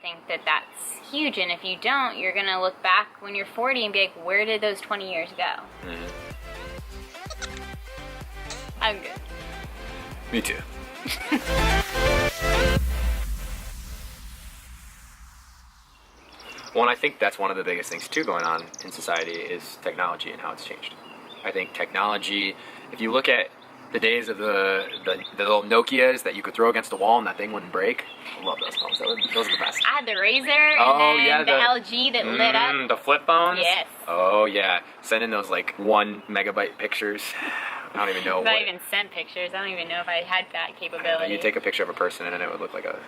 think that that's huge, and if you don't, you're gonna look back when you're 40 and be like, where did those 20 years go? I'm good. Me too. Well, and I think that's one of the biggest things too going on in society is technology and how it's changed. I think technology, if you look at the days of the little Nokias that you could throw against the wall and that thing wouldn't break, I love those phones. Those are the best. I had the Razr and then the LG that lit up. The flip phones? Yes. Oh yeah, sending those like 1 megabyte pictures. I don't even know. Not even sent pictures. I don't even know if I had that capability. You take a picture of a person and it would look like a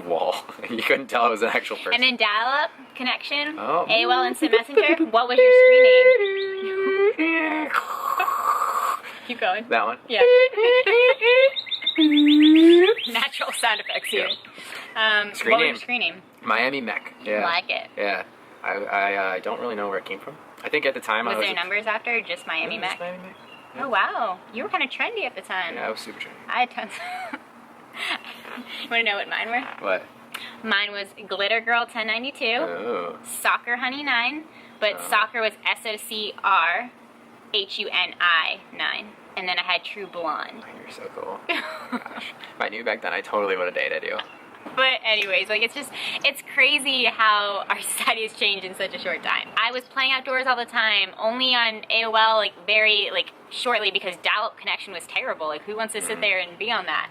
wall. You couldn't tell it was an actual person. And then dial-up connection, oh. AOL Instant Messenger. What was your screen name? Keep going. That one? Yeah. Natural sound effects here. Screen what name. was your screen name? Miami Mech. Yeah. Like it. Yeah. I don't really know where it came from. I think at the time was there numbers after or just Miami Mech? Miami Mech. Yeah. Oh wow, you were kind of trendy at the time. Yeah, I was super trendy. I had tons. You want to know what mine were? What? Mine was Glitter Girl 1092, Oh. Soccer Honey 9, but soccer was SOCR HUNI 9, and then I had True Blonde. You're so cool. Gosh, if I knew back then, I totally would have dated you. But anyways, like it's crazy how our society has changed in such a short time. I was playing outdoors all the time, only on AOL, like very like shortly because dial-up connection was terrible. Like who wants to sit there and be on that?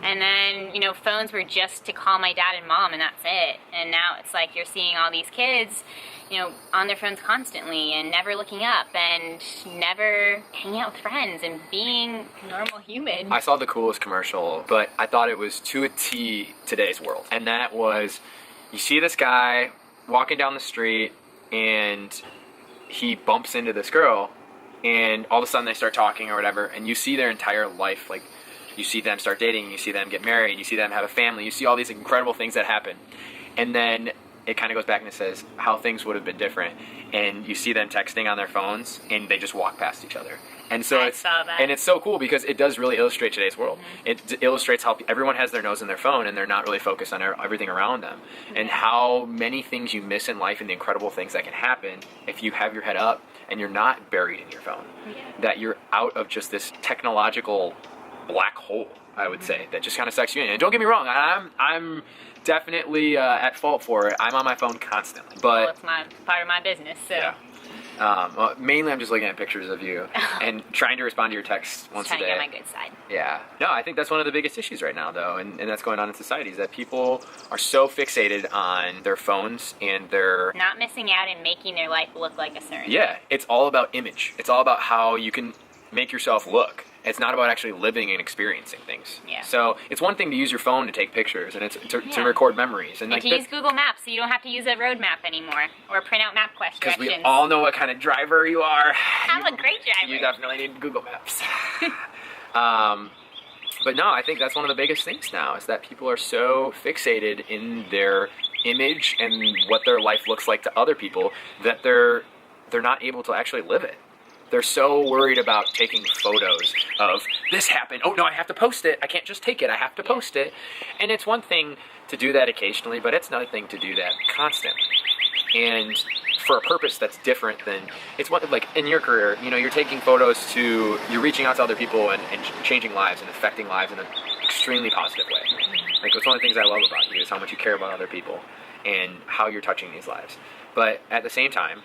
And then, you know, phones were just to call my dad and mom and that's it. And now it's like you're seeing all these kids, you know, on their phones constantly and never looking up and never hanging out with friends and being a normal human. I saw the coolest commercial, but I thought it was to a T today's world. And that was, you see this guy walking down the street and he bumps into this girl and all of a sudden they start talking or whatever and you see their entire life, like you see them start dating, you see them get married, you see them have a family, you see all these incredible things that happen. And then it kind of goes back and it says how things would have been different. And you see them texting on their phones and they just walk past each other. And so I saw that. And it's so cool because it does really illustrate today's world. Mm-hmm. It illustrates how everyone has their nose in their phone and they're not really focused on everything around them. Mm-hmm. And how many things you miss in life and the incredible things that can happen if you have your head up and you're not buried in your phone. Yeah. That you're out of just this technological black hole, I would say, that just kind of sucks you in. And don't get me wrong, I'm definitely at fault for it. I'm on my phone constantly, but well, it's part of my business. So yeah. Well, mainly I'm just looking at pictures of you and trying to respond to your texts once a day. Trying to get my good side. Yeah. No, I think that's one of the biggest issues right now, though, and that's going on in society, is that people are so fixated on their phones and their... Not missing out and making their life look like a certain Yeah, it's all about image. It's all about how you can make yourself look. It's not about actually living and experiencing things. Yeah. So it's one thing to use your phone to take pictures and it's to record memories. And like to use Google Maps so you don't have to use a road map anymore or print out map questions. Because we all know what kind of driver you are. I'm a great driver. You definitely need Google Maps. But no, I think that's one of the biggest things now is that people are so fixated in their image and what their life looks like to other people that they're not able to actually live it. They're so worried about taking photos of this happened. Oh no, I have to post it. I can't just take it. I have to post it. And it's one thing to do that occasionally, but it's another thing to do that constantly. And for a purpose that's different than, it's one, like in your career, you know, you're taking photos you're reaching out to other people and changing lives and affecting lives in an extremely positive way. Like it's one of the things I love about you is how much you care about other people and how you're touching these lives. But at the same time,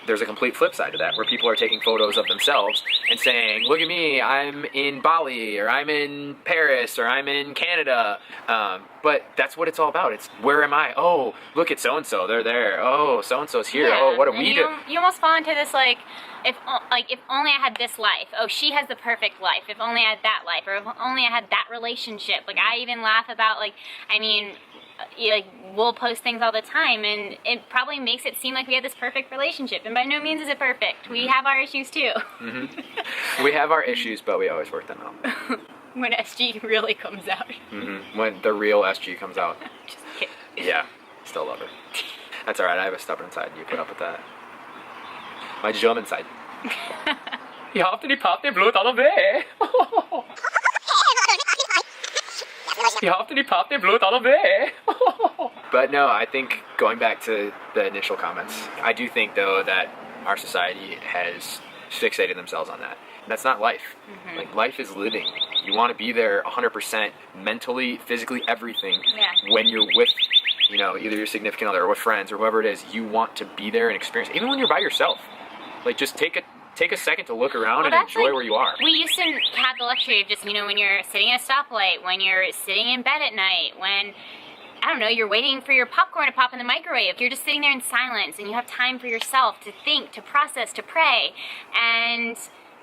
there's a complete flip side to that, where people are taking photos of themselves and saying, look at me, I'm in Bali, or I'm in Paris, or I'm in Canada. But that's what it's all about. It's, where am I? Oh, look at so-and-so, they're there. Oh, so-and-so's here. Yeah. Oh, what do we do? You almost fall into this, like if only I had this life. Oh, she has the perfect life. If only I had that life. Or if only I had that relationship. Like, I even laugh about, like, I mean... like we'll post things all the time and it probably makes it seem like we have this perfect relationship, and by no means is it perfect. We have our issues too. Mm-hmm. We have our issues, but we always work them out. When SG really comes out. Mm-hmm. When the real SG comes out. Just kidding. Yeah, still love her. That's alright, I have a stubborn side, you put up with that. My German side. You have to pop the blood all the way. You have to pop the blood all the way. But no, I think going back to the initial comments, I do think though that our society has fixated themselves on that. That's not life. Like, life is living. You want to be there 100% mentally, physically, everything. Yeah. When you're with, you know, either your significant other or with friends or whoever it is, you want to be there and experience. Even when you're by yourself, like, just take a second to look around and enjoy where you are. We used to have the luxury of just, you know, when you're sitting at a stoplight, when you're sitting in bed at night, when, I don't know, you're waiting for your popcorn to pop in the microwave. You're just sitting there in silence and you have time for yourself to think, to process, to pray. And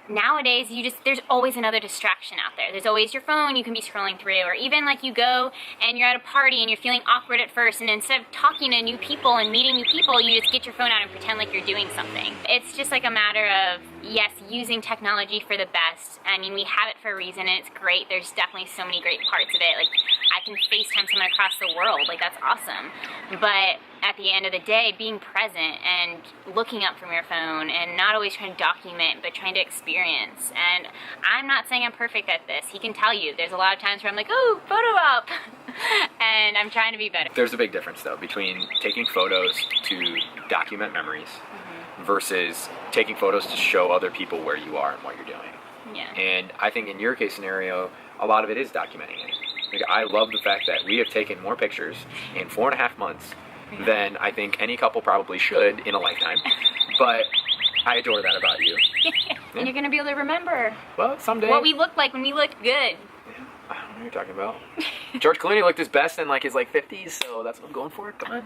nowadays, there's always another distraction out there. There's always your phone you can be scrolling through, or even like you go and you're at a party and you're feeling awkward at first, and instead of talking to new people and meeting new people, you just get your phone out and pretend like you're doing something. It's just like a matter of, yes, using technology for the best. I mean, we have it for a reason and it's great. There's definitely so many great parts of it. Like, I can FaceTime someone across the world. Like, that's awesome. But at the end of the day, being present and looking up from your phone and not always trying to document, but trying to experience. And I'm not saying I'm perfect at this. He can tell you. There's a lot of times where I'm like, oh, photo op. And I'm trying to be better. There's a big difference, though, between taking photos to document memories versus taking photos to show other people where you are and what you're doing. Yeah. And I think in your case scenario, a lot of it is documenting it. Like, I love the fact that we have taken more pictures in 4.5 months than I think any couple probably should in a lifetime. But I adore that about you. And you're going to be able to remember Well, someday. what we looked like when we looked good. I don't know what you're talking about. George Clooney looked his best in like his 50s, so that's what I'm going for. Come on.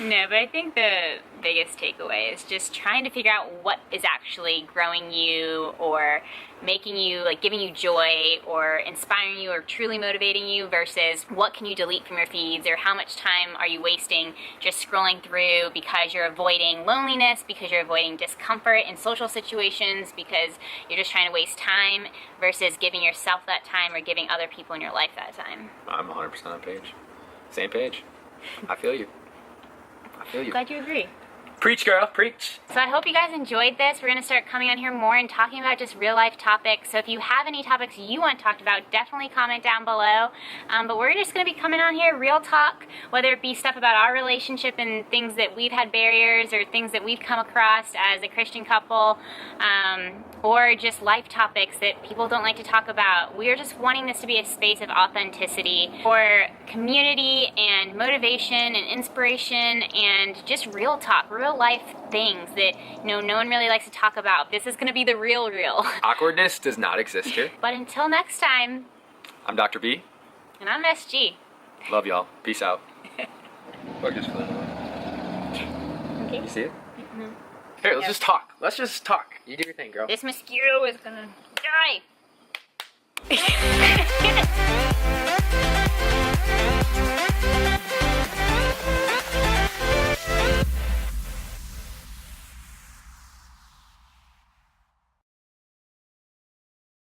No, but I think the biggest takeaway is just trying to figure out what is actually growing you or making you, like, giving you joy or inspiring you or truly motivating you versus what can you delete from your feeds, or how much time are you wasting just scrolling through because you're avoiding loneliness, because you're avoiding discomfort in social situations, because you're just trying to waste time versus giving yourself that time or giving other people in your life that time. I'm 100% on page. Same page. I feel you. I feel you. Glad you agree. Preach, girl, preach. So I hope you guys enjoyed this. We're going to start coming on here more and talking about just real life topics. So if you have any topics you want talked about, definitely comment down below. But we're just going to be coming on here, real talk, whether it be stuff about our relationship and things that we've had barriers or things that we've come across as a Christian couple, or just life topics that people don't like to talk about. We're just wanting this to be a space of authenticity for community and motivation and inspiration and just real talk, real life things that, you know, no one really likes to talk about. This is going to be the real. Awkwardness does not exist here. But until next time, I'm Dr. B. and I'm SG. Love y'all. Peace out. Look, just Okay. You see it? Here, let's just talk. Let's just talk. You do your thing, girl. This mosquito is gonna die.